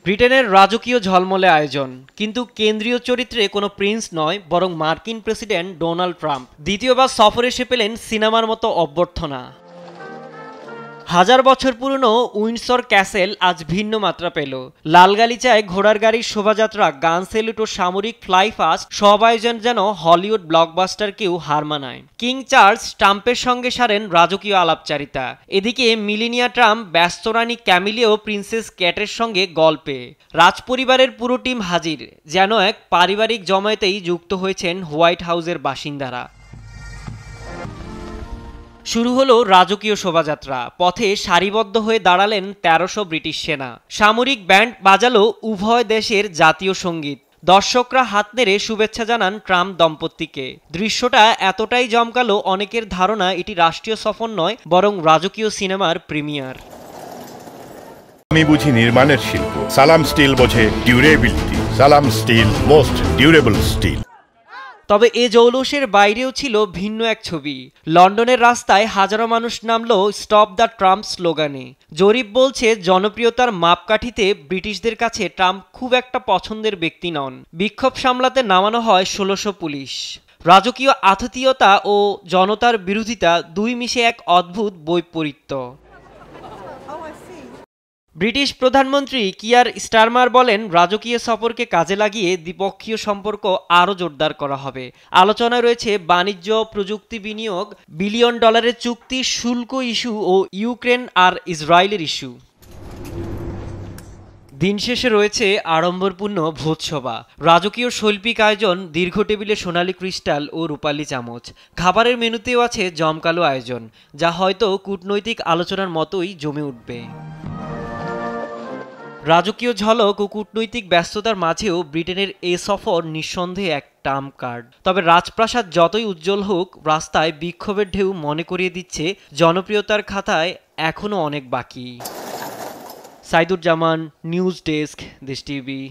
ব্রিটেনের রাজকীয় ঝলমলে আয়োজন, কিন্তু কেন্দ্রীয় চরিত্রে কোনো প্রিন্স নয়, বরং মার্কিন প্রেসিডেন্ট ডোনাল্ড ট্রাম্প দ্বিতীয়বার সফরে এসে পেলেন সিনেমার মতো অভ্যর্থনা। হাজার বছর পুরনো উইন্ডসর ক্যাসেল আজ ভিন্ন মাত্রা পেল। লাল গালিচায় ঘোড়ার গাড়ির শোভাযাত্রা, গান সেলুট ও সামরিক ফ্লাই ফাস্ট, সব আয়োজন যেন হলিউড ব্লকবাস্টারকেও হার মানায়। কিং চার্লস ট্রাম্পের সঙ্গে সারেন রাজকীয় আলাপচারিতা। এদিকে মিলেনিয়া ট্রাম্প ব্যস্ত রানী ক্যামিলি ও প্রিন্সেস ক্যাটের সঙ্গে গল্পে। রাজপরিবারের পুরো টিম হাজির, যেন এক পারিবারিক জমায়েতেই যুক্ত হয়েছেন হোয়াইট হাউসের বাসিন্দারা। শুরু হলো রাজকীয় শোভাযাত্রা। পথে সারিবদ্ধ হয়ে দাঁড়ালেন ১৩০০ ব্রিটিশ সেনা। সামরিক ব্যান্ড বাজালো উভয় দেশের জাতীয় সঙ্গীত। দর্শকরা হাত নেড়ে শুভেচ্ছা জানান ট্রাম্প দম্পতিকে। দৃশ্যটা এতটাই জমকালো, অনেকের ধারণা এটি রাষ্ট্রীয় সফর নয়, বরং রাজকীয় সিনেমার প্রিমিয়ার। আমি বুঝি নির্মাণের শিল্প, সালাম স্টিল বোঝে ডিউরেবিলিটি। সালাম স্টিল, মোস্ট ডিউরেবল স্টিল। তবে এ জৌলুসের বাইরেও ছিল ভিন্ন এক ছবি। লন্ডনের রাস্তায় হাজারো মানুষ নামলো স্টপ দ্য ট্রাম্প স্লোগানে। জরিপ বলছে জনপ্রিয়তার মাপকাঠিতে ব্রিটিশদের কাছে ট্রাম্প খুব একটা পছন্দের ব্যক্তি নন। বিক্ষোভ সামলাতে নামানো হয় ১৬০০ পুলিশ। রাজকীয় আতিথেয়তা ও জনতার বিরোধিতা দুই মিশে এক অদ্ভুত বৈপরীত্য। ব্রিটিশ প্রধানমন্ত্রী কিয়ার স্টারমার বলেন, রাজকীয় সফরকে কাজে লাগিয়ে দ্বিপক্ষীয় সম্পর্ক আরও জোরদার করা হবে। আলোচনায় রয়েছে বাণিজ্য, প্রযুক্তি বিনিয়োগ, বিলিয়ন ডলারের চুক্তি, শুল্ক ইস্যু ও ইউক্রেন আর ইসরায়েলের ইস্যু। দিন শেষে রয়েছে আড়ম্বরপূর্ণ ভোজসভা। রাজকীয় শৈল্পিক আয়োজন, দীর্ঘ টেবিলে সোনালী ক্রিস্টাল ও রূপালী চামচ। খাবারের মেনুতেও আছে জমকালো আয়োজন, যা হয়তো কূটনৈতিক আলোচনার মতোই জমে উঠবে। রাজকীয় ঝলক ও কূটনৈতিক ব্যস্ততার মাঝেও ব্রিটেনের এ সফর নিঃসন্দেহে এক ট্রাম্প কার্ড। তবে রাজপ্রাসাদ যতই উজ্জ্বল হোক, রাস্তায় বিক্ষোভের ঢেউ মনে করিয়ে দিচ্ছে জনপ্রিয়তার খাতায় এখনও অনেক বাকি। সাইদুর জামান, নিউজ ডেস্ক, দেশ টিভি।